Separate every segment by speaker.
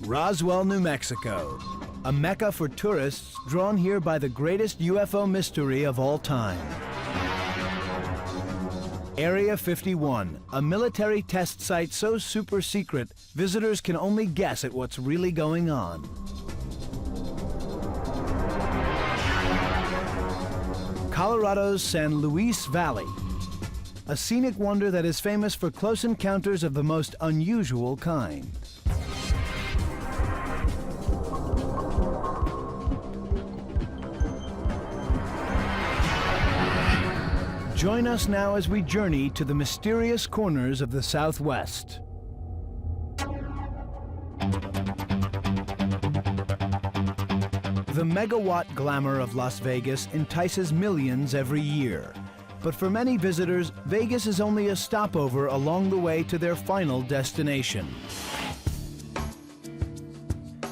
Speaker 1: Roswell, New Mexico, a mecca for tourists drawn here by the greatest UFO mystery of all time. Area 51, a military test site so super secret, visitors can only guess at what's really going on. Colorado's San Luis Valley, a scenic wonder that is famous for close encounters of the most unusual kind. Join us now as we journey to the mysterious corners of the Southwest. The megawatt glamour of Las Vegas entices millions every year. But for many visitors, Vegas is only a stopover along the way to their final destination.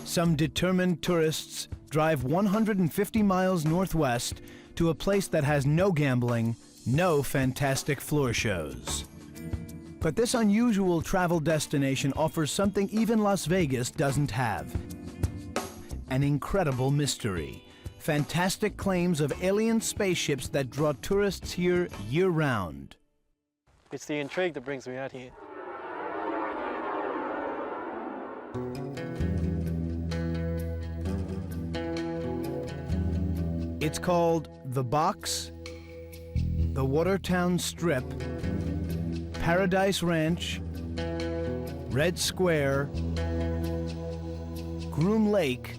Speaker 1: Some determined tourists drive 150 miles northwest to a place that has no gambling, no fantastic floor shows. But this unusual travel destination offers something even Las Vegas doesn't have: an incredible mystery. Fantastic claims of alien spaceships that draw tourists here year-round.
Speaker 2: It's the intrigue that brings me out here.
Speaker 1: It's called The Box, the Watertown Strip, Paradise Ranch, Red Square, Groom Lake,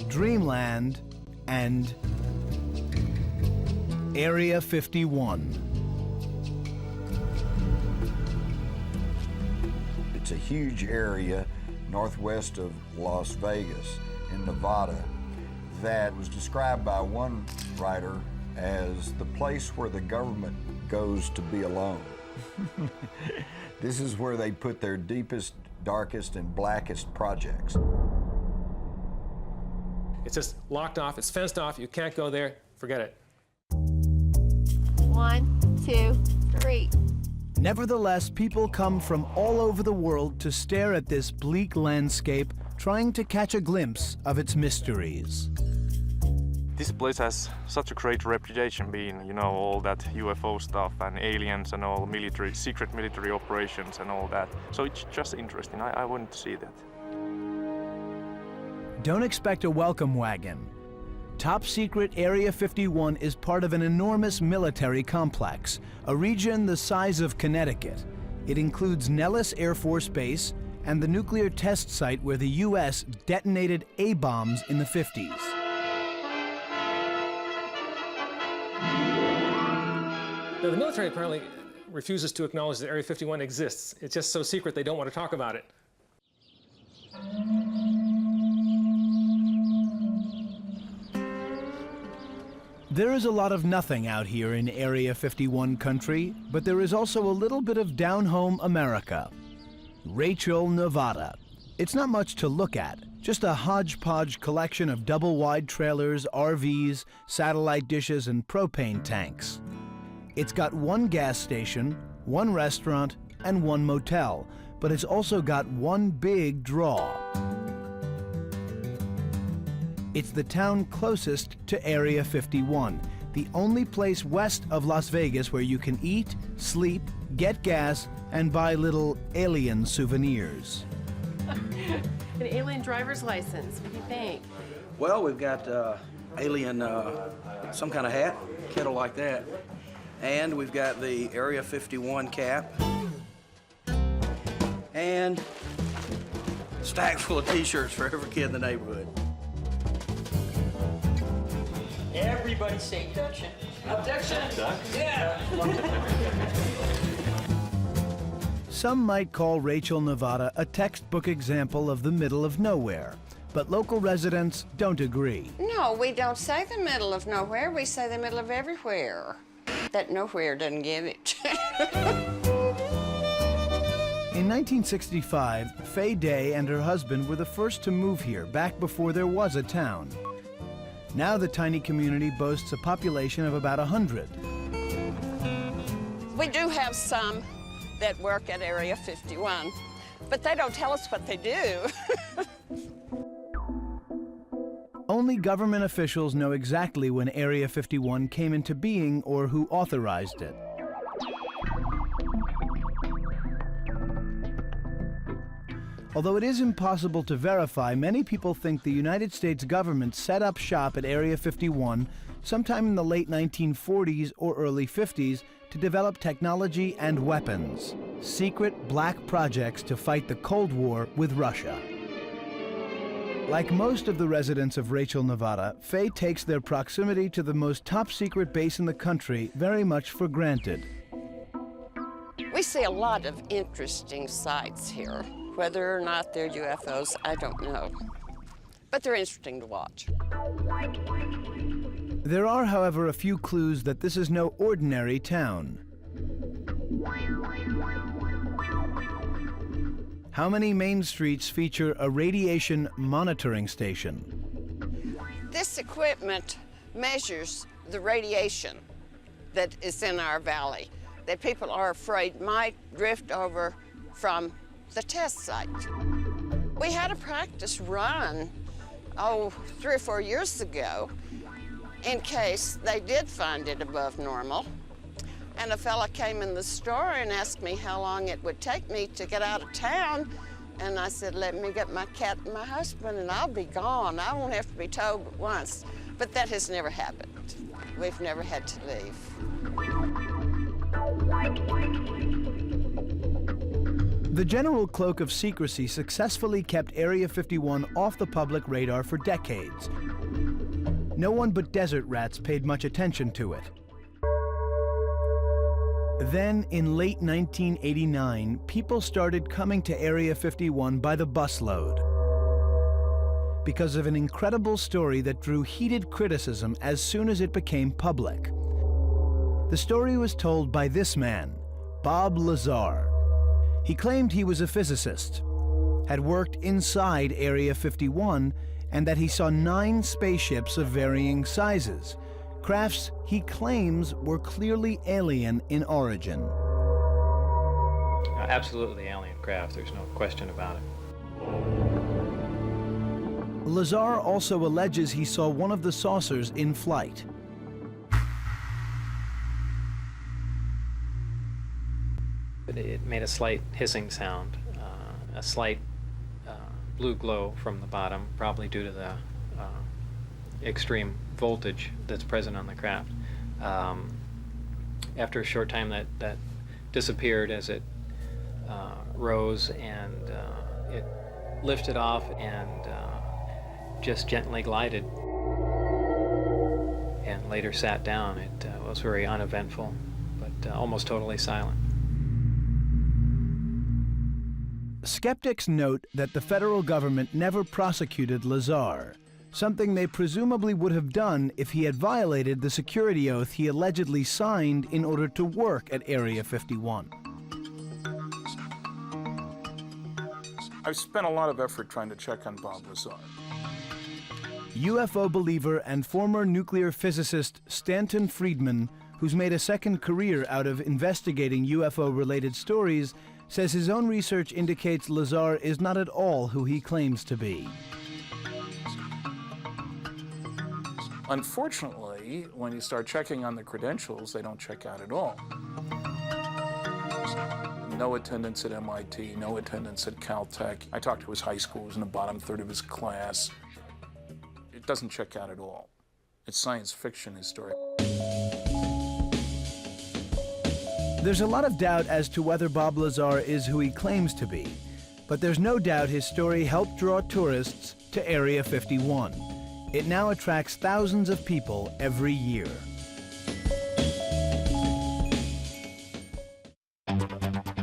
Speaker 1: Dreamland, and Area 51.
Speaker 3: It's a huge area northwest of Las Vegas in Nevada that was described by one writer as the place where the government goes to be alone. This is where they put their deepest, darkest, and blackest projects.
Speaker 4: It's just locked off, it's fenced off, you can't go there, forget it.
Speaker 5: 1, 2, 3.
Speaker 1: Nevertheless, people come from all over the world to stare at this bleak landscape, trying to catch a glimpse of its mysteries.
Speaker 6: This place has such a great reputation, being, you know, all that UFO stuff and aliens and all military, secret military operations and all that. So it's just interesting. I wanted to see that.
Speaker 1: Don't expect a welcome wagon. Top secret Area 51 is part of an enormous military complex, a region the size of Connecticut. It includes Nellis Air Force Base and the nuclear test site where the U.S. detonated A-bombs in the 50s.
Speaker 4: Now, the military apparently refuses to acknowledge that Area 51 exists. It's just so secret they don't want to talk about it.
Speaker 1: There is a lot of nothing out here in Area 51 country, but there is also a little bit of down-home America. Rachel, Nevada. It's not much to look at, just a hodgepodge collection of double-wide trailers, RVs, satellite dishes, and propane tanks. It's got one gas station, one restaurant, and one motel, but it's also got one big draw. It's the town closest to Area 51, the only place west of Las Vegas where you can eat, sleep, get gas, and buy little alien souvenirs.
Speaker 7: An alien driver's license, what do you think?
Speaker 8: Well, we've got alien, some kind of hat, kettle like that. And we've got the Area 51 cap. And a stack full of t-shirts for every kid in the neighborhood.
Speaker 9: Everybody say abduction. Abduction? Yeah.
Speaker 1: Some might call Rachel, Nevada a textbook example of the middle of nowhere, but local residents don't agree.
Speaker 5: No, we don't say the middle of nowhere. We say the middle of everywhere. That nowhere doesn't get it.
Speaker 1: In 1965, Faye Day and her husband were the first to move here back before there was a town. Now the tiny community boasts a population of about 100.
Speaker 5: We do have some that work at Area 51. but they don't tell us what they do.
Speaker 1: Only government officials know exactly when Area 51 came into being or who authorized it. Although it is impossible to verify, many people think the United States government set up shop at Area 51 sometime in the late 1940s or early 50s to develop technology and weapons, secret black projects to fight the Cold War with Russia. Like most of the residents of Rachel, Nevada, Faye takes their proximity to the most top-secret base in the country very much for granted.
Speaker 5: We see a lot of interesting sights here. Whether or not they're UFOs, I don't know. But they're interesting to watch.
Speaker 1: There are, however, a few clues that this is no ordinary town. How many main streets feature a radiation monitoring station?
Speaker 5: This equipment measures the radiation that is in our valley, that people are afraid might drift over from the test site. We had a practice run, 3 or 4 years ago, in case they did find it above normal. And a fella came in the store and asked me how long it would take me to get out of town. And I said, let me get my cat and my husband and I'll be gone. I won't have to be told but once. But that has never happened. We've never had to leave.
Speaker 1: The general cloak of secrecy successfully kept Area 51 off the public radar for decades. No one but desert rats paid much attention to it. Then, in late 1989, people started coming to Area 51 by the busload because of an incredible story that drew heated criticism as soon as it became public. The story was told by this man, Bob Lazar. He claimed he was a physicist, had worked inside Area 51, and that he saw 9 spaceships of varying sizes, crafts he claims were clearly alien in origin.
Speaker 10: Absolutely alien craft, there's no question about it.
Speaker 1: Lazar also alleges he saw one of the saucers in flight.
Speaker 10: It made a slight hissing sound, a slight blue glow from the bottom, probably due to the extreme voltage that's present on the craft. After a short time, that disappeared as it rose, and it lifted off and just gently glided, and later sat down. It was very uneventful, but almost totally silent.
Speaker 1: Skeptics note that the federal government never prosecuted Lazar, something they presumably would have done if he had violated the security oath he allegedly signed in order to work at Area 51.
Speaker 11: I've spent a lot of effort trying to check on Bob Lazar.
Speaker 1: UFO believer and former nuclear physicist Stanton Friedman, who's made a second career out of investigating UFO-related stories, says his own research indicates Lazar is not at all who he claims to be.
Speaker 11: Unfortunately, when you start checking on the credentials, they don't check out at all. No attendance at MIT, no attendance at Caltech. I talked to his high school, he was in the bottom third of his class. It doesn't check out at all. It's science fiction, his story.
Speaker 1: There's a lot of doubt as to whether Bob Lazar is who he claims to be, but there's no doubt his story helped draw tourists to Area 51. It now attracts thousands of people every year.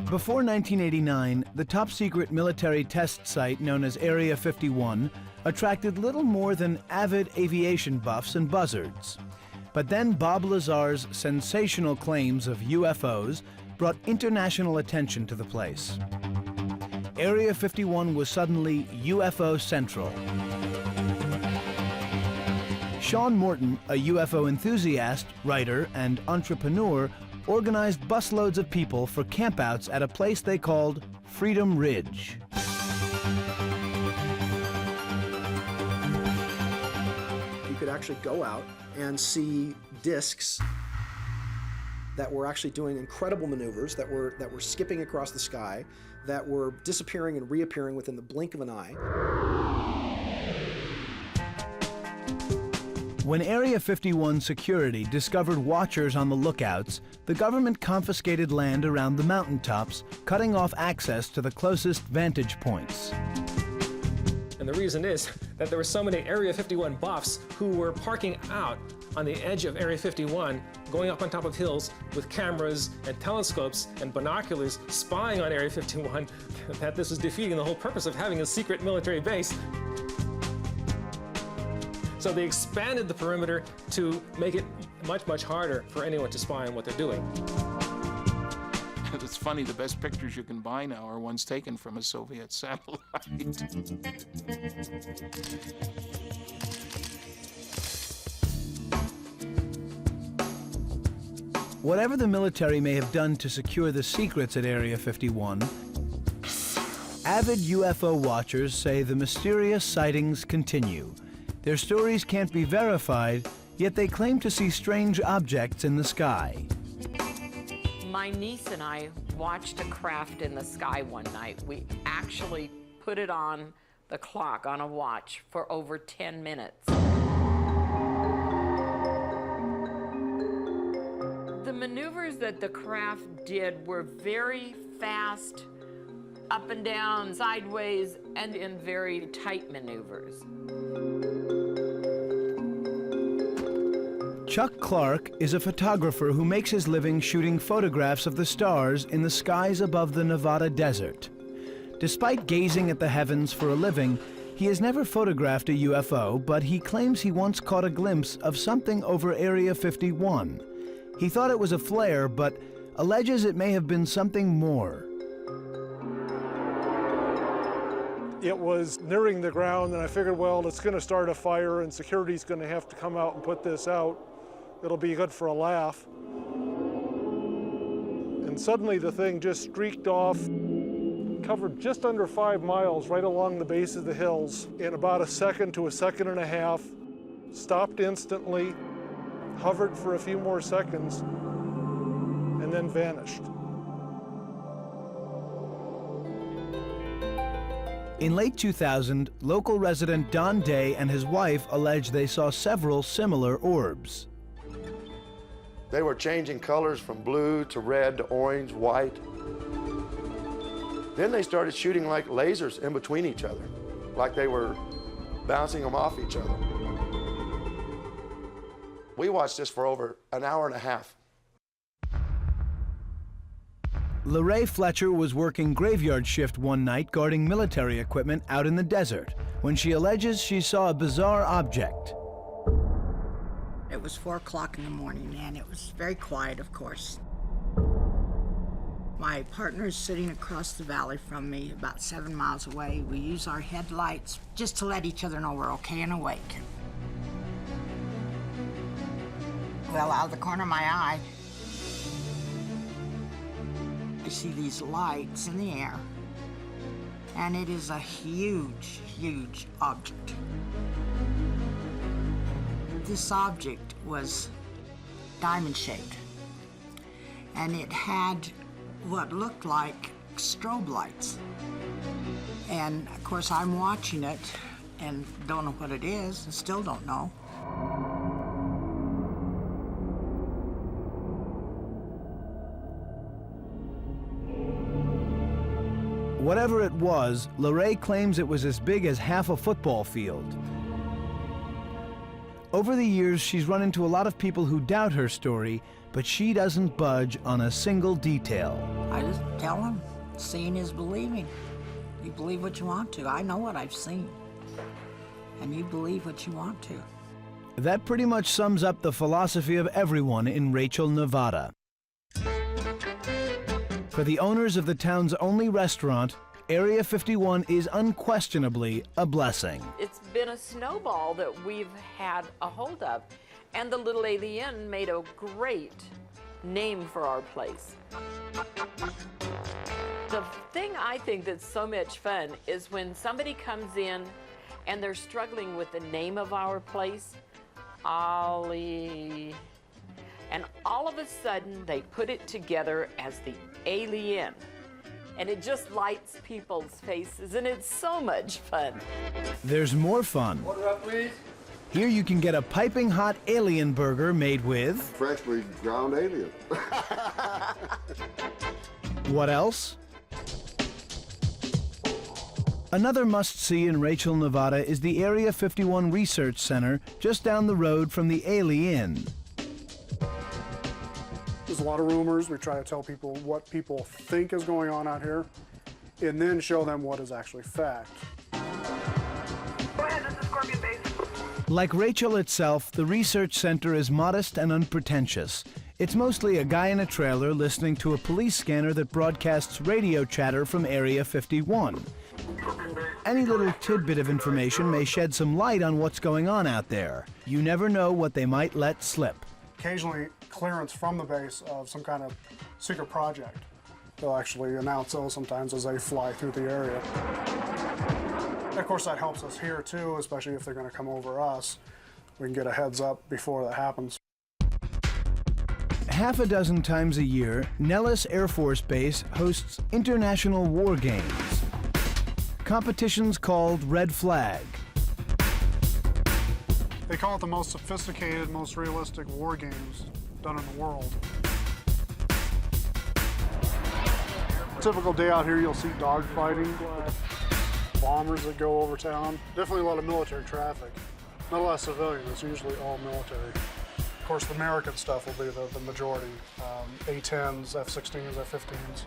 Speaker 1: Before 1989, the top-secret military test site known as Area 51 attracted little more than avid aviation buffs and buzzards. But then Bob Lazar's sensational claims of UFOs brought international attention to the place. Area 51 was suddenly UFO Central. Sean Morton, a UFO enthusiast, writer, and entrepreneur, organized busloads of people for campouts at a place they called Freedom Ridge.
Speaker 12: You could actually go out and see discs that were actually doing incredible maneuvers, that were skipping across the sky, that were disappearing and reappearing within the blink of an eye.
Speaker 1: When Area 51 security discovered watchers on the lookouts, the government confiscated land around the mountaintops, cutting off access to the closest vantage points.
Speaker 4: And the reason is that there were so many Area 51 buffs who were parking out on the edge of Area 51, going up on top of hills with cameras and telescopes and binoculars spying on Area 51, that this was defeating the whole purpose of having a secret military base. So they expanded the perimeter to make it much, much harder for anyone to spy on what they're doing.
Speaker 11: It's funny, the best pictures you can buy now are ones taken from a Soviet satellite.
Speaker 1: Whatever the military may have done to secure the secrets at Area 51, avid UFO watchers say the mysterious sightings continue. Their stories can't be verified, yet they claim to see strange objects in the sky.
Speaker 13: My niece and I watched a craft in the sky one night. We actually put it on the clock on a watch for over 10 minutes. The maneuvers that the craft did were very fast, up and down, sideways, and in very tight maneuvers.
Speaker 1: Chuck Clark is a photographer who makes his living shooting photographs of the stars in the skies above the Nevada desert. Despite gazing at the heavens for a living, he has never photographed a UFO, but he claims he once caught a glimpse of something over Area 51. He thought it was a flare, but alleges it may have been something more.
Speaker 14: It was nearing the ground, and I figured, well, it's going to start a fire, and security's going to have to come out and put this out. It'll be good for a laugh. And suddenly the thing just streaked off, covered just under 5 miles right along the base of the hills in about a second to a second and a half, stopped instantly, hovered for a few more seconds, and then vanished.
Speaker 1: In late 2000, local resident Don Day and his wife allege they saw several similar orbs.
Speaker 15: They were changing colors from blue to red to orange, white. Then they started shooting like lasers in between each other, like they were bouncing them off each other. We watched this for over an hour and a half.
Speaker 1: LaRae Fletcher was working graveyard shift one night guarding military equipment out in the desert when she alleges she saw a bizarre object.
Speaker 16: It was 4 o'clock in the morning, and it was very quiet, of course. My partner is sitting across the valley from me, about 7 miles away. We use our headlights just to let each other know we're okay and awake. Well, out of the corner of my eye, I see these lights in the air, and it is a huge, huge object. This object was diamond-shaped, and it had what looked like strobe lights. And of course, I'm watching it and don't know what it is, and still don't know.
Speaker 1: Whatever it was, LaRae claims it was as big as half a football field. Over the years, she's run into a lot of people who doubt her story, but she doesn't budge on a single detail.
Speaker 16: I just tell them, seeing is believing. You believe what you want to. I know what I've seen, and you believe what you want to.
Speaker 1: That pretty much sums up the philosophy of everyone in Rachel, Nevada. For the owners of the town's only restaurant, Area 51 is unquestionably a blessing.
Speaker 13: It's been a snowball that we've had a hold of, and the Little Alien made a great name for our place. The thing I think that's so much fun is when somebody comes in and they're struggling with the name of our place, Ollie, and all of a sudden they put it together as the alien. And it just lights people's faces, and it's so much fun.
Speaker 1: There's more fun.
Speaker 17: Order up, please.
Speaker 1: Here you can get a piping hot alien burger made with...
Speaker 17: Freshly ground alien.
Speaker 1: What else? Another must-see in Rachel, Nevada is the Area 51 Research Center just down the road from the Alien.
Speaker 18: There's a lot of rumors. We try to tell people what people think is going on out here and then show them what is actually fact.
Speaker 19: Go ahead, this is Scorpion Base.
Speaker 1: Like Rachel itself, the research center is modest and unpretentious. It's mostly a guy in a trailer listening to a police scanner that broadcasts radio chatter from Area 51. Any little tidbit of information may shed some light on what's going on out there. You never know what they might let slip.
Speaker 18: Occasionally, clearance from the base of some kind of secret project. They'll actually announce those sometimes as they fly through the area. And of course, that helps us here too, especially if they're going to come over us. We can get a heads up before that happens.
Speaker 1: Half a dozen times a year, Nellis Air Force Base hosts international war games. Competitions called Red Flag.
Speaker 18: They call it the most sophisticated, most realistic war games done in the world. Typical day out here, you'll see dogfighting, bombers that go over town. Definitely a lot of military traffic. Not a lot of civilians, it's usually all military. Of course, the American stuff will be the majority. A-10s, F-16s, F-15s.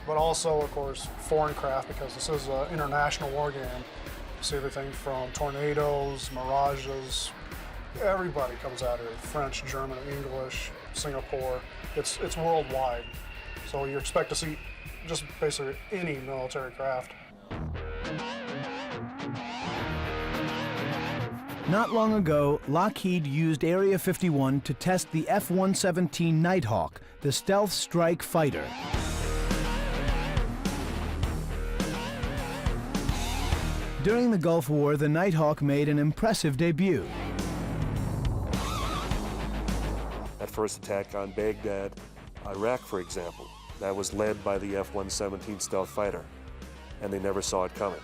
Speaker 18: But also, of course, foreign craft, because this is an international war game. You see everything from tornadoes, mirages. Everybody comes out here, French, German, English, Singapore. It's worldwide. So you expect to see just basically any military craft.
Speaker 1: Not long ago, Lockheed used Area 51 to test the F-117 Nighthawk, the stealth strike fighter. During the Gulf War, the Nighthawk made an impressive debut.
Speaker 20: That first attack on Baghdad, Iraq, for example, that was led by the F-117 stealth fighter, and they never saw it coming.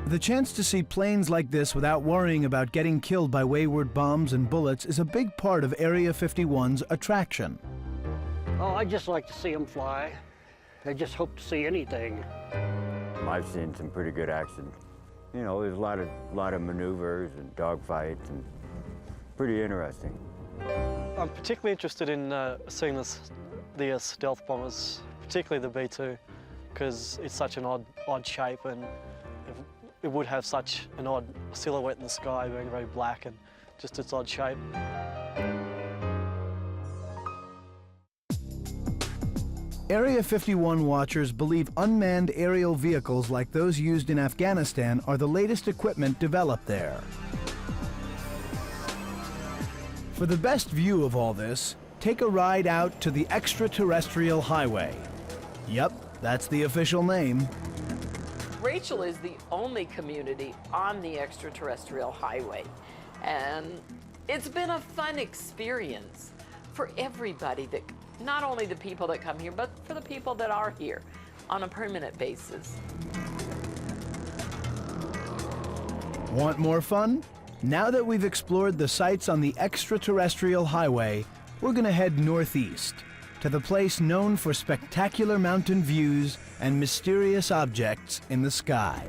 Speaker 1: The chance to see planes like this without worrying about getting killed by wayward bombs and bullets is a big part of Area 51's attraction.
Speaker 21: Oh, I just like to see them fly. I just hope to see anything.
Speaker 22: I've seen some pretty good action. You know, there's a lot of maneuvers and dogfights, and pretty interesting.
Speaker 2: I'm particularly interested in seeing the stealth bombers, particularly the B-2, because it's such an odd shape, and it would have such an odd silhouette in the sky, being very black and just its odd shape.
Speaker 1: Area 51 watchers believe unmanned aerial vehicles like those used in Afghanistan are the latest equipment developed there. For the best view of all this, take a ride out to the Extraterrestrial Highway. Yep, that's the official name.
Speaker 13: Rachel is the only community on the Extraterrestrial Highway, and it's been a fun experience for everybody, that not only the people that come here, but for the people that are here on a permanent basis.
Speaker 1: Want more fun? Now that we've explored the sights on the Extraterrestrial Highway, we're gonna head northeast to the place known for spectacular mountain views and mysterious objects in the sky.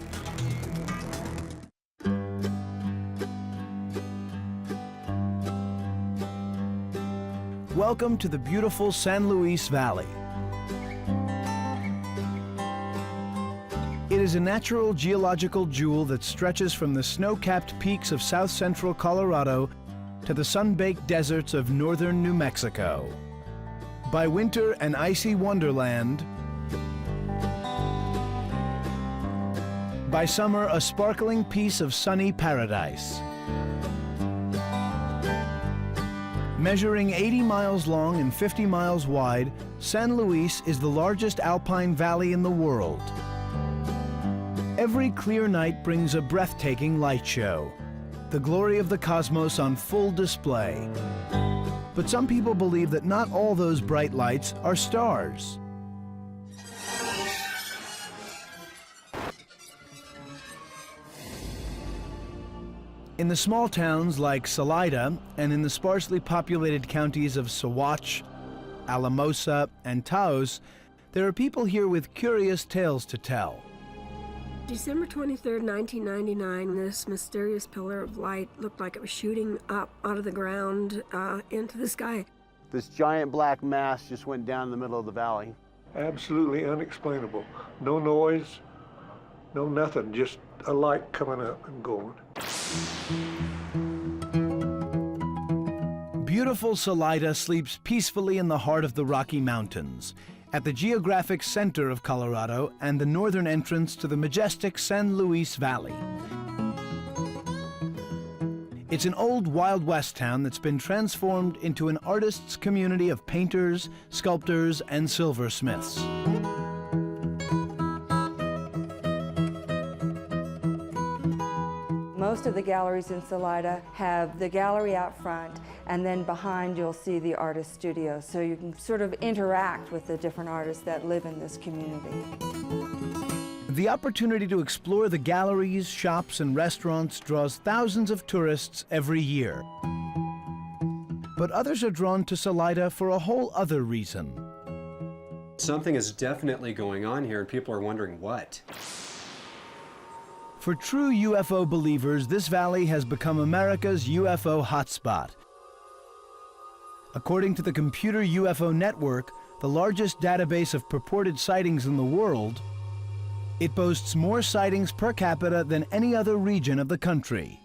Speaker 1: Welcome to the beautiful San Luis Valley. It is a natural geological jewel that stretches from the snow-capped peaks of south-central Colorado to the sun-baked deserts of northern New Mexico. By winter an icy wonderland, By summer, a sparkling piece of sunny paradise. Measuring 80 miles long and 50 miles wide, San Luis is the largest alpine valley in the world. Every clear night brings a breathtaking light show, the glory of the cosmos on full display. But some people believe that not all those bright lights are stars. In the small towns like Salida and in the sparsely populated counties of Saguache, Alamosa, and Taos, there are people here with curious tales to tell.
Speaker 3: December 23rd, 1999, this mysterious pillar of light looked like it was shooting up out of the ground into the sky.
Speaker 6: This giant black mass just went down the middle of the valley.
Speaker 14: Absolutely unexplainable. No noise, no nothing, just a light coming up and going.
Speaker 1: Beautiful Salida sleeps peacefully in the heart of the Rocky Mountains, at the geographic center of Colorado and the northern entrance to the majestic San Luis Valley. It's an old Wild West town that's been transformed into an artists' community of painters, sculptors, and silversmiths.
Speaker 23: Most of the galleries in Salida have the gallery out front, and then behind you'll see the artist studio, so you can sort of interact with the different artists that live in this community.
Speaker 1: The opportunity to explore the galleries, shops, and restaurants draws thousands of tourists every year. But others are drawn to Salida for a whole other reason.
Speaker 24: Something is definitely going on here, and people are wondering what.
Speaker 1: For true UFO believers, this valley has become America's UFO hotspot. According to the Computer UFO Network, the largest database of purported sightings in the world, it boasts more sightings per capita than any other region of the country.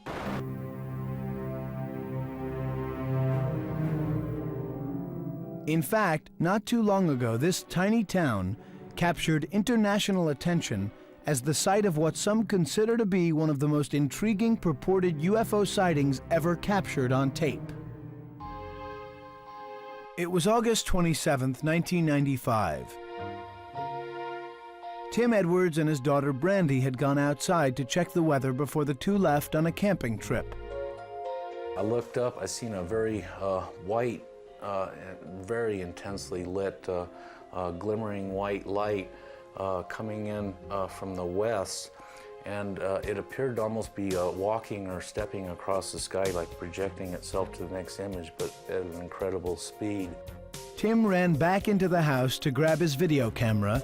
Speaker 1: In fact, not too long ago, this tiny town captured international attention as the site of what some consider to be one of the most intriguing purported UFO sightings ever captured on tape. It was August 27, 1995. Tim Edwards and his daughter Brandy had gone outside to check the weather before the two left on a camping trip.
Speaker 25: I looked up, I seen a very white, very intensely lit, glimmering white light coming in from the west, and it appeared to almost be walking or stepping across the sky, like projecting itself to the next image, but at an incredible speed.
Speaker 1: Tim ran back into the house to grab his video camera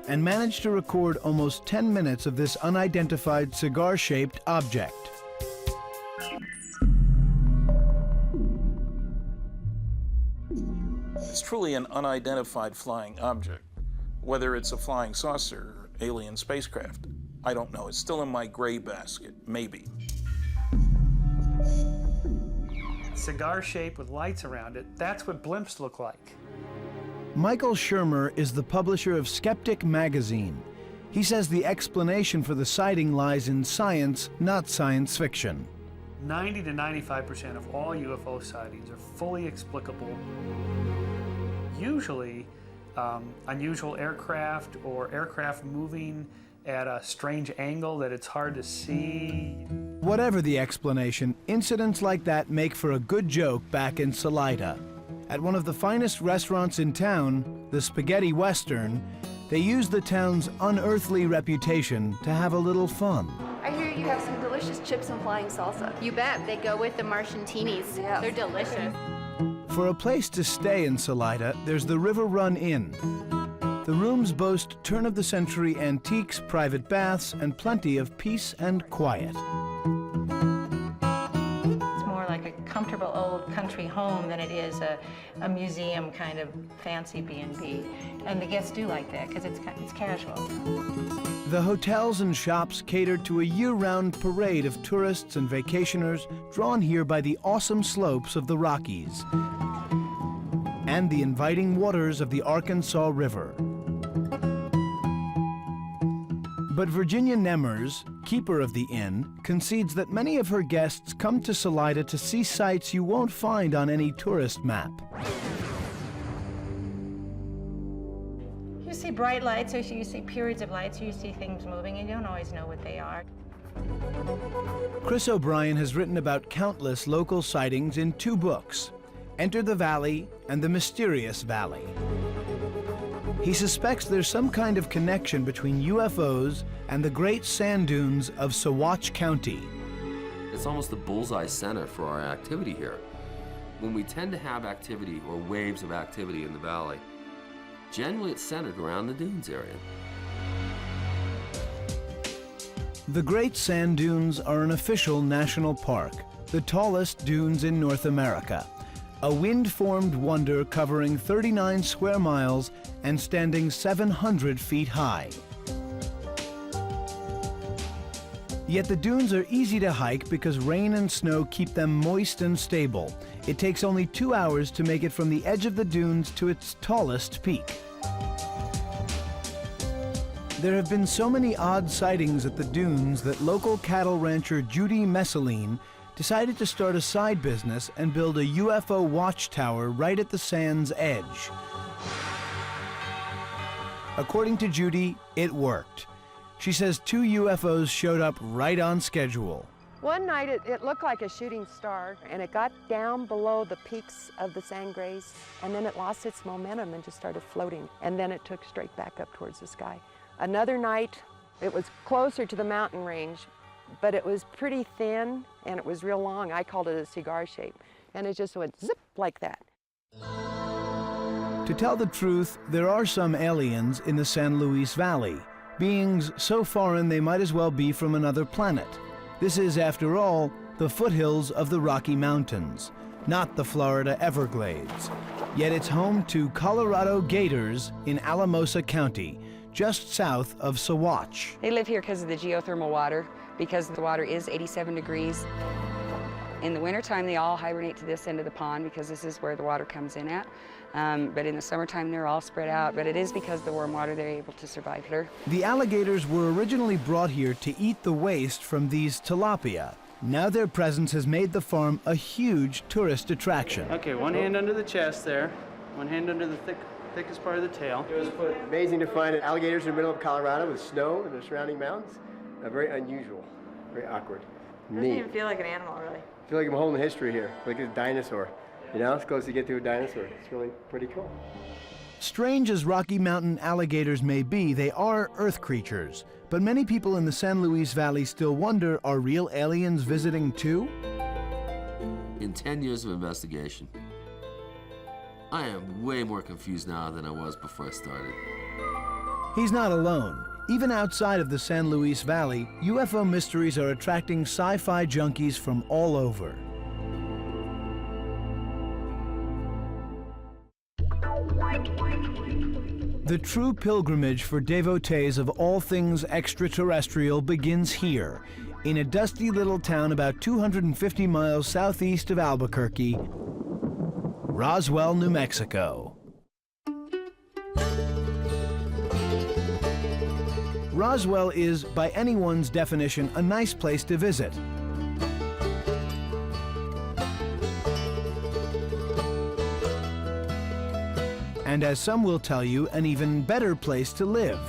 Speaker 1: and managed to record almost 10 minutes of this unidentified cigar-shaped object.
Speaker 11: It's truly an unidentified flying object. Whether it's a flying saucer or alien spacecraft, I don't know. It's still in my gray basket, maybe.
Speaker 26: Cigar shape with lights around it, that's what blimps look like.
Speaker 1: Michael Shermer is the publisher of Skeptic magazine. He says the explanation for the sighting lies in science, not science fiction.
Speaker 26: 90 to 95% of all UFO sightings are fully explicable. Usually, unusual aircraft or aircraft moving at a strange angle that it's hard to see.
Speaker 1: Whatever the explanation, incidents like that make for a good joke back in Salida. At one of the finest restaurants in town, the Spaghetti Western, they use the town's unearthly reputation to have a little fun.
Speaker 27: I hear you have some delicious chips and flying salsa.
Speaker 7: You bet. They go with the Martiantinis.
Speaker 27: Yeah.
Speaker 7: They're delicious.
Speaker 1: For a place to stay in Salida, there's the River Run Inn. The rooms boast turn-of-the-century antiques, private baths, and plenty of peace and quiet.
Speaker 28: It's more like a comfortable old country home than it is a museum kind of fancy B&B. And the guests do like that because it's casual.
Speaker 1: The hotels and shops cater to a year-round parade of tourists and vacationers drawn here by the awesome slopes of the Rockies and the inviting waters of the Arkansas River. But Virginia Nemmers, keeper of the inn, concedes that many of her guests come to Salida to see sights you won't find on any tourist map.
Speaker 28: You see bright lights, or you see periods of lights, or you see things moving, and you don't always know what they are.
Speaker 1: Chris O'Brien has written about countless local sightings in 2 books, Enter the Valley and The Mysterious Valley. He suspects there's some kind of connection between UFOs and the great sand dunes of Saguache County.
Speaker 4: It's almost the bullseye center for our activity here. When we tend to have activity or waves of activity in the valley, generally it's centered around the dunes area.
Speaker 1: The Great Sand Dunes are an official national park, the tallest dunes in North America. A wind-formed wonder covering 39 square miles and standing 700 feet high. Yet the dunes are easy to hike because rain and snow keep them moist and stable. It takes only 2 hours to make it from the edge of the dunes to its tallest peak. There have been so many odd sightings at the dunes that local cattle rancher Judy Messeline decided to start a side business and build a UFO watchtower right at the sand's edge. According to Judy, it worked. She says 2 UFOs showed up right on schedule.
Speaker 5: One night it looked like a shooting star, and it got down below the peaks of the sand grays, and then it lost its momentum and just started floating, and then it took straight back up towards the sky. Another night, it was closer to the mountain range, but it was pretty thin, and it was real long. I called it a cigar shape, and it just went zip like that.
Speaker 1: To tell the truth, there are some aliens in the San Luis Valley, beings so foreign they might as well be from another planet. This is, after all, the foothills of the Rocky Mountains, not the Florida Everglades. Yet it's home to Colorado gators in Alamosa County, just south of Saguache.
Speaker 8: They live here because of the geothermal water, because the water is 87 degrees. In the wintertime, they all hibernate to this end of the pond because this is where the water comes in at. But in the summertime, they're all spread out. But it is because of the warm water they're able to survive here.
Speaker 1: The alligators were originally brought here to eat the waste from these tilapia. Now their presence has made the farm a huge tourist attraction.
Speaker 9: Okay, one hand under the chest there, one hand under the thickest part of the tail.
Speaker 10: Amazing to find alligators in the middle of Colorado with snow and the surrounding mountains. Very unusual, very awkward.
Speaker 27: Doesn't even feel like an animal, really.
Speaker 10: I feel like I'm holding history here, like a dinosaur. You know, it's close to get to a dinosaur. It's really pretty cool.
Speaker 1: Strange as Rocky Mountain alligators may be, they are Earth creatures. But many people in the San Luis Valley still wonder, are real aliens visiting too?
Speaker 4: In 10 years of investigation, I am way more confused now than I was before I started.
Speaker 1: He's not alone. Even outside of the San Luis Valley, UFO mysteries are attracting sci-fi junkies from all over. The true pilgrimage for devotees of all things extraterrestrial begins here, in a dusty little town about 250 miles southeast of Albuquerque, Roswell, New Mexico. Roswell is, by anyone's definition, a nice place to visit. And as some will tell you, an even better place to live.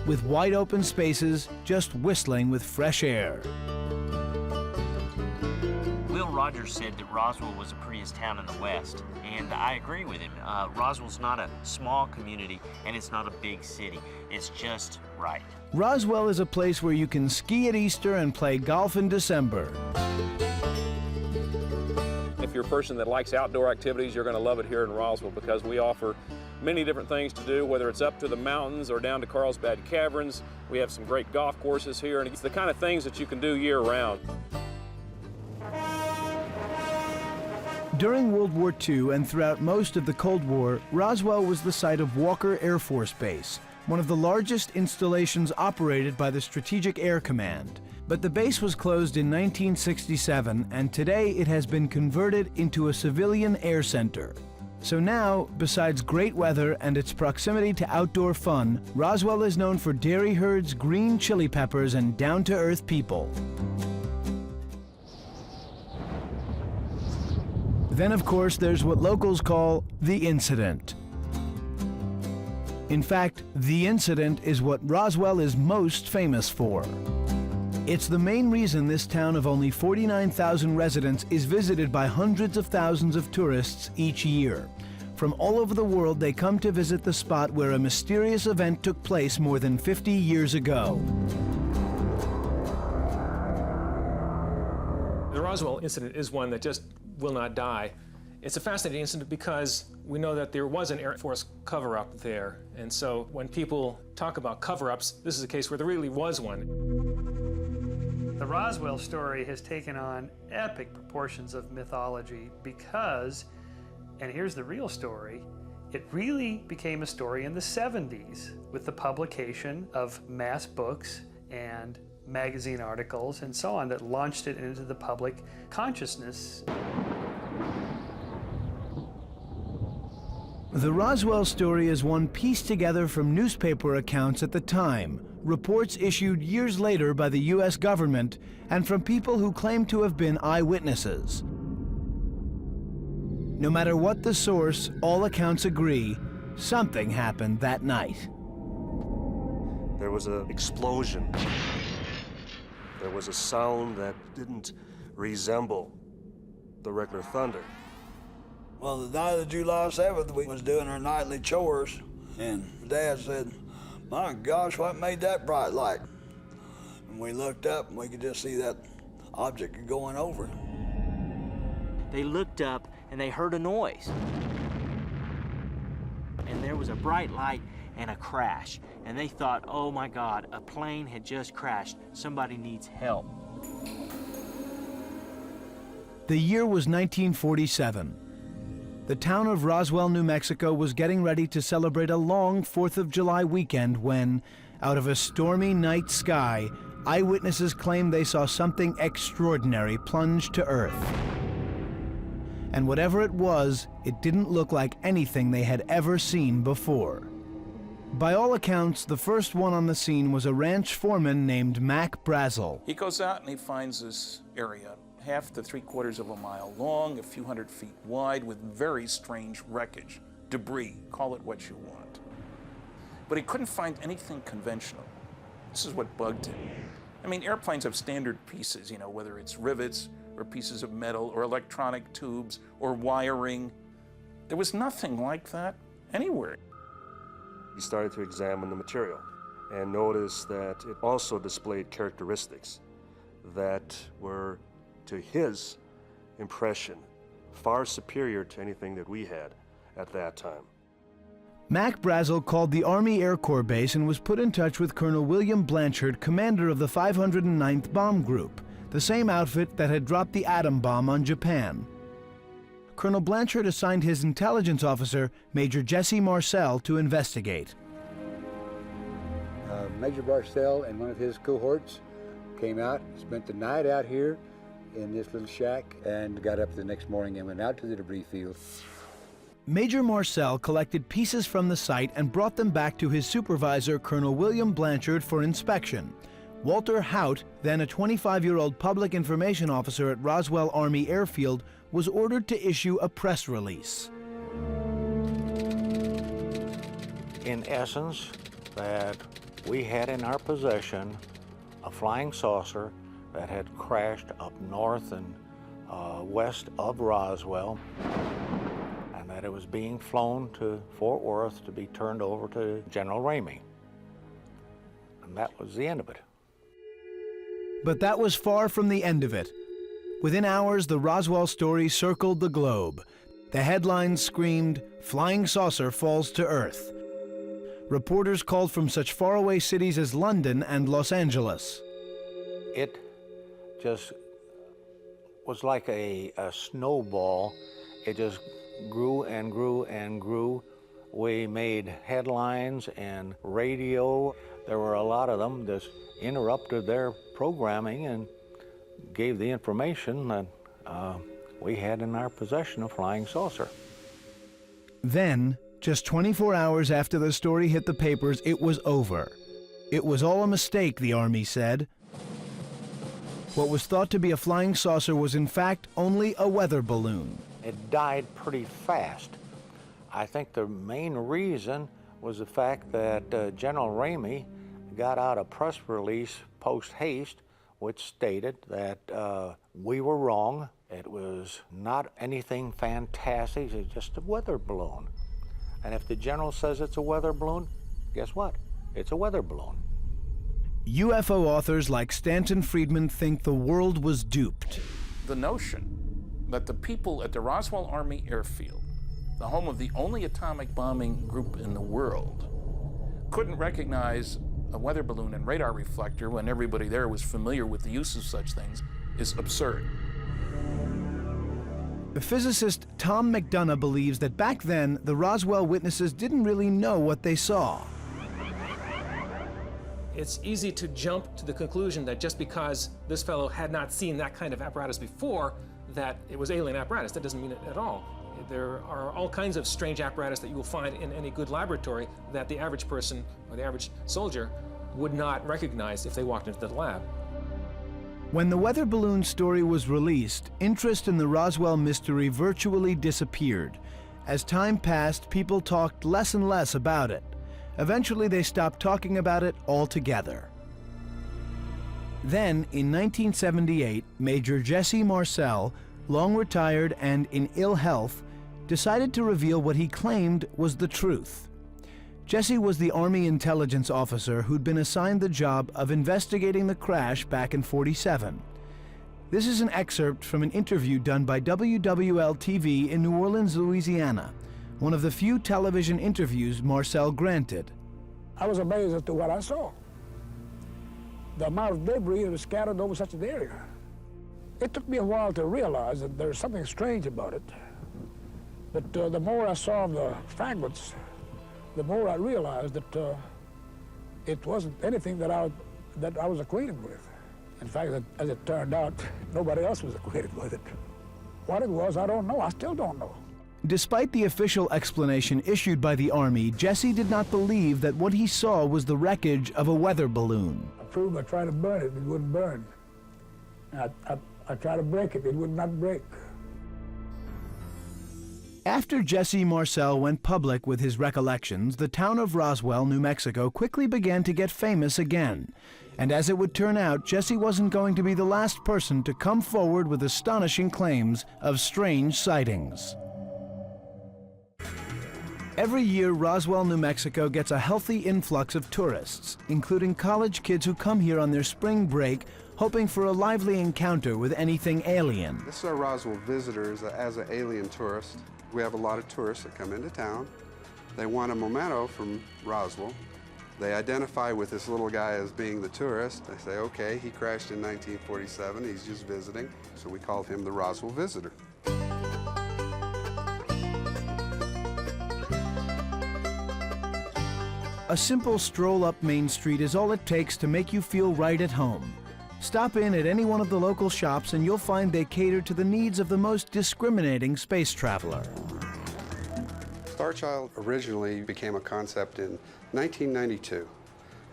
Speaker 1: With wide open spaces, just whistling with fresh air.
Speaker 12: Will Rogers said that Roswell was the prettiest town in the West, and I agree with him. Roswell's not a small community, and it's not a big city. It's just right.
Speaker 1: Roswell is a place where you can ski at Easter and play golf in December.
Speaker 15: If you're a person that likes outdoor activities, you're going to love it here in Roswell because we offer many different things to do, whether it's up to the mountains or down to Carlsbad Caverns. We have some great golf courses here, and it's the kind of things that you can do year-round.
Speaker 1: During World War II and throughout most of the Cold War, Roswell was the site of Walker Air Force Base, one of the largest installations operated by the Strategic Air Command. But the base was closed in 1967, and today it has been converted into a civilian air center. So now, besides great weather and its proximity to outdoor fun, Roswell is known for dairy herds, green chili peppers, and down-to-earth people. Then, of course, there's what locals call the incident. In fact, the incident is what Roswell is most famous for. It's the main reason this town of only 49,000 residents is visited by hundreds of thousands of tourists each year. From all over the world, they come to visit the spot where a mysterious event took place more than 50 years ago.
Speaker 2: The Roswell incident is one that just will not die. It's a fascinating incident because we know that there was an Air Force cover-up there. And so when people talk about cover-ups, this is a case where there really was one.
Speaker 26: The Roswell story has taken on epic proportions of mythology because, and here's the real story, it really became a story in the 70s with the publication of mass books and magazine articles and so on that launched it into the public consciousness.
Speaker 1: The Roswell story is one pieced together from newspaper accounts at the time, reports issued years later by the U.S. government, and from people who claim to have been eyewitnesses. No matter what the source, all accounts agree something happened that night.
Speaker 16: There was an explosion. There was a sound that didn't resemble the regular thunder.
Speaker 17: Well, the night of July 7th, we was doing our nightly chores, and Dad said, "My gosh, what made that bright light?" And we looked up, and we could just see that object going over.
Speaker 12: They looked up, and they heard a noise. And there was a bright light and a crash. And they thought, oh my God, a plane had just crashed. Somebody needs help.
Speaker 1: The year was 1947. The town of Roswell, New Mexico was getting ready to celebrate a long 4th of July weekend when, out of a stormy night sky, eyewitnesses claimed they saw something extraordinary plunge to Earth. And whatever it was, it didn't look like anything they had ever seen before. By all accounts, the first one on the scene was a ranch foreman named Mac Brazel.
Speaker 11: He goes out and he finds this area, 1/2 to 3/4 of a mile long, a few hundred feet wide, with very strange wreckage, debris, call it what you want. But he couldn't find anything conventional. This is what bugged him. I mean, airplanes have standard pieces, you know, whether it's rivets or pieces of metal or electronic tubes or wiring. There was nothing like that anywhere.
Speaker 16: He started to examine the material and noticed that it also displayed characteristics that were, to his impression, far superior to anything that we had at that time.
Speaker 1: Mac Brazel called the Army Air Corps base and was put in touch with Colonel William Blanchard, commander of the 509th Bomb Group, the same outfit that had dropped the atom bomb on Japan. Colonel Blanchard assigned his intelligence officer, Major Jesse Marcel, to investigate.
Speaker 18: Major Marcel and one of his cohorts came out, spent the night out here in this little shack, and got up the next morning and went out to the debris field.
Speaker 1: Major Marcel collected pieces from the site and brought them back to his supervisor, Colonel William Blanchard, for inspection. Walter Haut, then a 25-year-old public information officer at Roswell Army Airfield, was ordered to issue a press release.
Speaker 19: In essence, that we had in our possession a flying saucer that had crashed up north and west of Roswell, and that it was being flown to Fort Worth to be turned over to General Ramey. And that was the end of it.
Speaker 1: But that was far from the end of it. Within hours, the Roswell story circled the globe. The headlines screamed, "Flying saucer falls to Earth." Reporters called from such faraway cities as London and Los Angeles.
Speaker 19: It just was like a snowball. It just grew and grew and grew. We made headlines and radio. There were a lot of them that interrupted their programming and gave the information that we had in our possession a flying saucer.
Speaker 1: Then, just 24 hours after the story hit the papers, it was over. It was all a mistake, the Army said. What was thought to be a flying saucer was in fact only a weather balloon.
Speaker 19: It died pretty fast. I think the main reason was the fact that General Ramey got out a press release post-haste which stated that we were wrong. It was not anything fantastic, it's just a weather balloon. And if the general says it's a weather balloon, guess what? It's a weather balloon.
Speaker 1: UFO authors like Stanton Friedman think the world was duped.
Speaker 11: The notion that the people at the Roswell Army Airfield, the home of the only atomic bombing group in the world, couldn't recognize a weather balloon and radar reflector when everybody there was familiar with the use of such things is absurd.
Speaker 1: The physicist Tom McDonough believes that back then, the Roswell witnesses didn't really know what they saw.
Speaker 2: It's easy to jump to the conclusion that just because this fellow had not seen that kind of apparatus before, that it was alien apparatus. That doesn't mean it at all. There are all kinds of strange apparatus that you will find in any good laboratory that the average person or the average soldier would not recognize if they walked into the lab.
Speaker 1: When the weather balloon story was released, interest in the Roswell mystery virtually disappeared. As time passed, people talked less and less about it. Eventually, they stopped talking about it altogether. Then, in 1978, Major Jesse Marcel, long retired and in ill health, decided to reveal what he claimed was the truth. Jesse was the Army intelligence officer who'd been assigned the job of investigating the crash back in '47. This is an excerpt from an interview done by WWL-TV in New Orleans, Louisiana, one of the few television interviews Marcel granted.
Speaker 3: I was amazed as to what I saw. The amount of debris that was scattered over such an area. It took me a while to realize that there's something strange about it. But the more I saw the fragments, the more I realized that it wasn't anything that I was acquainted with. In fact, as it turned out, nobody else was acquainted with it. What it was, I don't know. I still don't know.
Speaker 1: Despite the official explanation issued by the Army, Jesse did not believe that what he saw was the wreckage of a weather balloon.
Speaker 3: I proved by trying to burn it, it wouldn't burn. I tried to break it, it would not break.
Speaker 1: After Jesse Marcel went public with his recollections, the town of Roswell, New Mexico quickly began to get famous again. And as it would turn out, Jesse wasn't going to be the last person to come forward with astonishing claims of strange sightings. Every year, Roswell, New Mexico gets a healthy influx of tourists, including college kids who come here on their spring break, hoping for a lively encounter with anything alien.
Speaker 6: This is our Roswell visitors as an alien tourist. We have a lot of tourists that come into town. They want a memento from Roswell. They identify with this little guy as being the tourist. They say, okay, he crashed in 1947, he's just visiting, so we call him the Roswell visitor.
Speaker 1: A simple stroll up Main Street is all it takes to make you feel right at home. Stop in at any one of the local shops and you'll find they cater to the needs of the most discriminating space traveler.
Speaker 6: Starchild originally became a concept in 1992.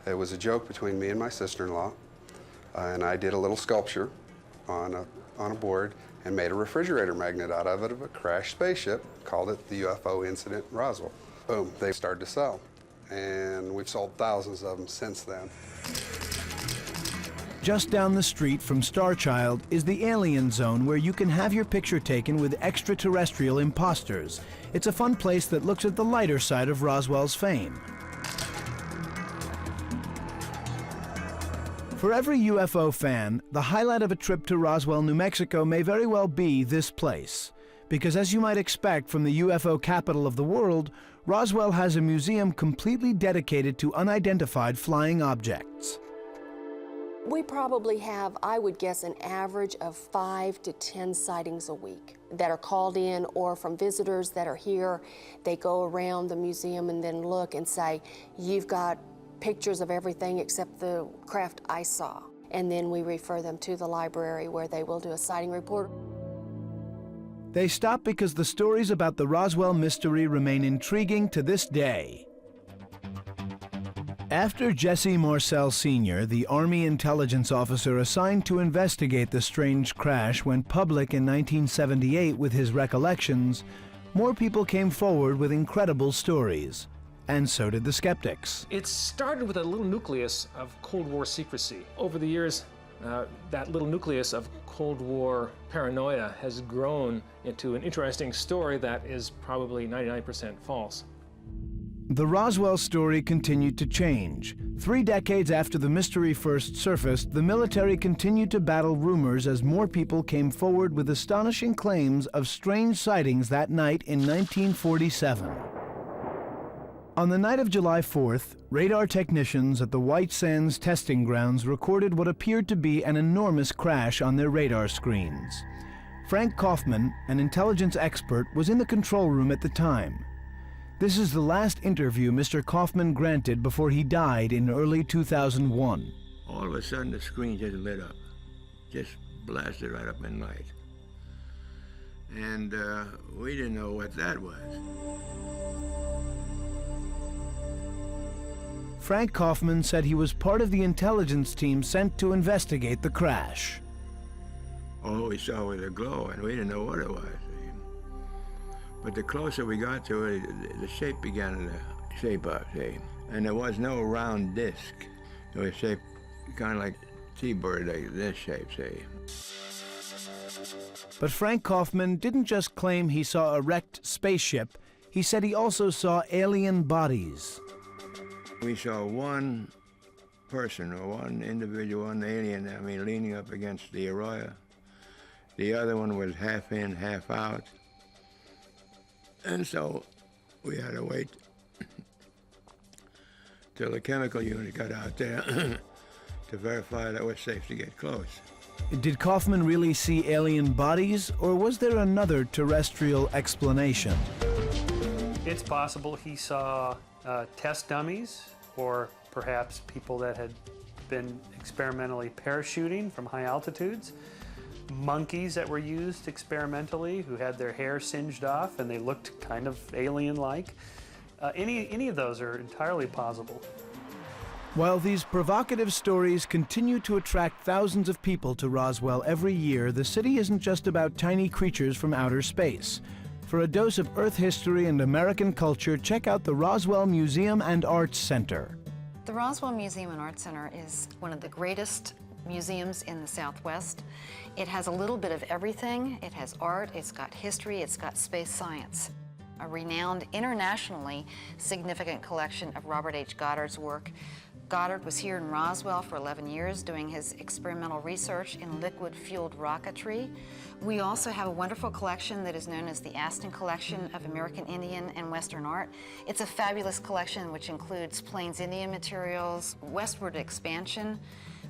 Speaker 6: It was a joke between me and my sister-in-law, and I did a little sculpture on a board and made a refrigerator magnet out of it of a crashed spaceship, called it the UFO incident in Roswell. Boom, they started to sell, and we've sold thousands of them since then.
Speaker 1: Just down the street from Starchild is the Alien Zone, where you can have your picture taken with extraterrestrial imposters. It's a fun place that looks at the lighter side of Roswell's fame. For every UFO fan, the highlight of a trip to Roswell, New Mexico may very well be this place. Because as you might expect from the UFO capital of the world, Roswell has a museum completely dedicated to unidentified flying objects.
Speaker 13: We probably have, I would guess, an average of 5 to 10 sightings a week that are called in or from visitors that are here. They go around the museum and then look and say, you've got pictures of everything except the craft I saw. And then we refer them to the library where they will do a sighting report.
Speaker 1: They stop because the stories about the Roswell mystery remain intriguing to this day. After Jesse Marcel Sr., the Army intelligence officer assigned to investigate the strange crash, went public in 1978 with his recollections, more people came forward with incredible stories. And so did the skeptics.
Speaker 2: It started with a little nucleus of Cold War secrecy. Over the years, that little nucleus of Cold War paranoia has grown into an interesting story that is probably 99% false.
Speaker 1: The Roswell story continued to change. 3 decades after the mystery first surfaced, the military continued to battle rumors as more people came forward with astonishing claims of strange sightings that night in 1947. On the night of July 4th, radar technicians at the White Sands testing grounds recorded what appeared to be an enormous crash on their radar screens. Frank Kaufman, an intelligence expert, was in the control room at the time. This is the last interview Mr. Kaufman granted before he died in early 2001.
Speaker 7: All of a sudden the screen just lit up, just blasted right up in light. And we didn't know what that was.
Speaker 1: Frank Kaufman said he was part of the intelligence team sent to investigate the crash.
Speaker 7: All we saw was a glow, and we didn't know what it was. But the closer we got to it, the shape began to shape up, see? And there was no round disc. It was shaped kind of like T-bird, like this shape, see?
Speaker 1: But Frank Kaufman didn't just claim he saw a wrecked spaceship. He said he also saw alien bodies.
Speaker 7: We saw one person, or one individual, one alien, I mean, leaning up against the arroyo. The other one was half in, half out. And so we had to wait till the chemical unit got out there to verify that it was safe to get close.
Speaker 1: Did Kaufman really see alien bodies, or was there another terrestrial explanation?
Speaker 26: It's possible he saw test dummies, or perhaps people that had been experimentally parachuting from high altitudes, monkeys that were used experimentally who had their hair singed off and they looked kind of alien-like. Any of those are entirely possible.
Speaker 1: While these provocative stories continue to attract thousands of people to Roswell every year, the city isn't just about tiny creatures from outer space. For a dose of Earth history and American culture, check out the Roswell Museum and Arts Center.
Speaker 14: The Roswell Museum and Arts Center is one of the greatest museums in the Southwest. It has a little bit of everything. It has art, it's got history, it's got space science. A renowned, internationally significant collection of Robert H. Goddard's work. Goddard was here in Roswell for 11 years doing his experimental research in liquid-fueled rocketry. We also have a wonderful collection that is known as the Aston Collection of American Indian and Western Art. It's a fabulous collection which includes Plains Indian materials, westward expansion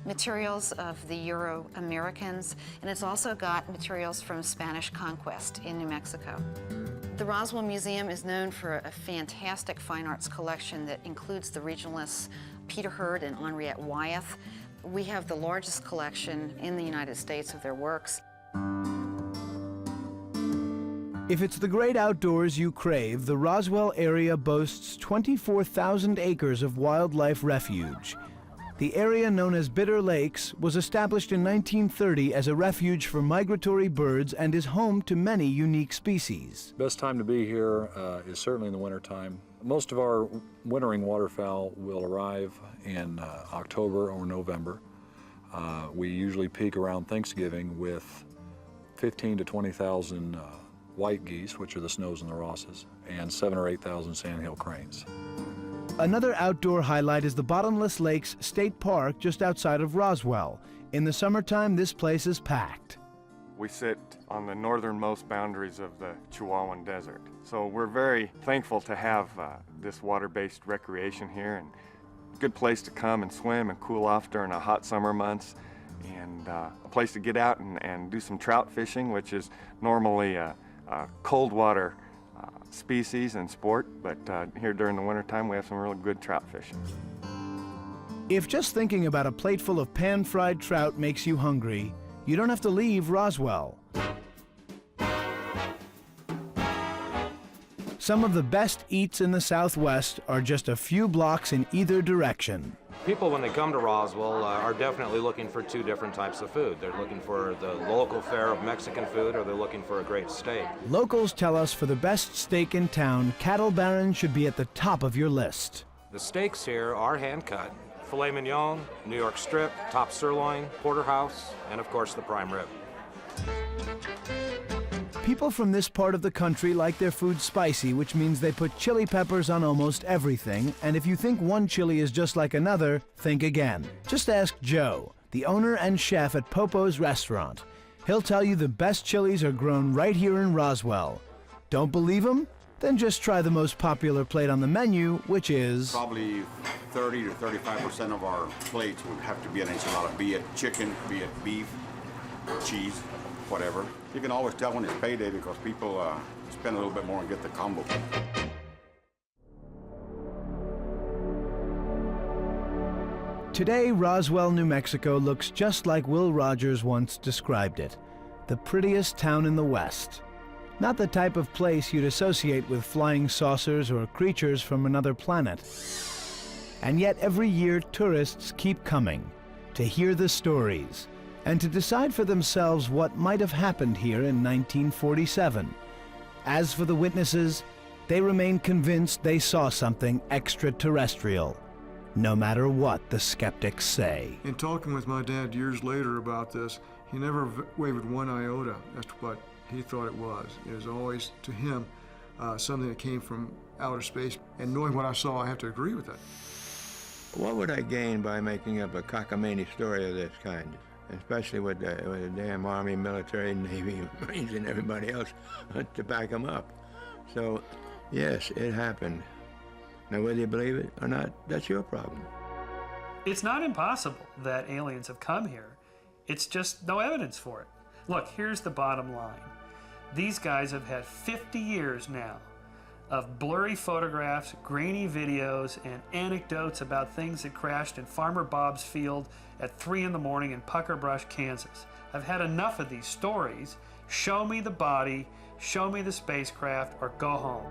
Speaker 14: materials of the Euro-Americans, and it's also got materials from Spanish conquest in New Mexico. The Roswell Museum is known for a fantastic fine arts collection that includes the regionalists Peter Hurd and Henriette Wyeth. We have the largest collection in the United States of their works.
Speaker 1: If it's the great outdoors you crave, the Roswell area boasts 24,000 acres of wildlife refuge. The area known as Bitter Lakes was established in 1930 as a refuge for migratory birds and is home to many unique species.
Speaker 20: Best time to be here is certainly in the wintertime. Most of our wintering waterfowl will arrive in October or November. We usually peak around Thanksgiving with 15 to 20,000 white geese, which are the snows and the Rosses, and 7,000 or 8,000 sandhill cranes.
Speaker 1: Another outdoor highlight is the Bottomless Lakes State Park just outside of Roswell. In the summertime, this place is packed.
Speaker 21: We sit on the northernmost boundaries of the Chihuahuan Desert. So we're very thankful to have this water-based recreation here, and good place to come and swim and cool off during the hot summer months, and a place to get out and do some trout fishing, which is normally a cold water species and sport, but here during the wintertime we have some really good trout fishing.
Speaker 1: If just thinking about a plate full of pan-fried trout makes you hungry, you don't have to leave Roswell. Some of the best eats in the Southwest are just a few blocks in either direction.
Speaker 5: People, when they come to Roswell, are definitely looking for two different types of food. They're looking for the local fare of Mexican food, or they're looking for a great steak.
Speaker 1: Locals tell us for the best steak in town, Cattle Baron should be at the top of your list.
Speaker 5: The steaks here are hand-cut. Filet mignon, New York strip, top sirloin, porterhouse, and of course the prime rib.
Speaker 1: People from this part of the country like their food spicy, which means they put chili peppers on almost everything, and if you think one chili is just like another, think again. Just ask Joe, the owner and chef at Popo's restaurant. He'll tell you the best chilies are grown right here in Roswell. Don't believe him? Then just try the most popular plate on the menu, which is...
Speaker 8: Probably 30 to 35% of our plates would have to be an enchilada, be it chicken, be it beef, cheese, whatever. You can always tell when it's payday because people spend a little bit more and get the combo.
Speaker 1: Today, Roswell, New Mexico looks just like Will Rogers once described it. The prettiest town in the West. Not the type of place you'd associate with flying saucers or creatures from another planet. And yet every year tourists keep coming to hear the stories and to decide for themselves what might have happened here in 1947. As for the witnesses, they remain convinced they saw something extraterrestrial, no matter what the skeptics say.
Speaker 9: In talking with my dad years later about this, he never wavered one iota as to what he thought it was. It was always, to him, something that came from outer space. And knowing what I saw, I have to agree with that.
Speaker 7: What would I gain by making up a cockamamie story of this kind? Especially with the damn Army, military, Navy, Marines, and everybody else to back them up. So, yes, it happened. Now, whether you believe it or not, that's your problem.
Speaker 26: It's not impossible that aliens have come here. It's just no evidence for it. Look, here's the bottom line. These guys have had 50 years now of blurry photographs, grainy videos, and anecdotes about things that crashed in Farmer Bob's field at 3 in the morning in Pucker Brush, Kansas. I've had enough of these stories. Show me the body, show me the spacecraft, or go home.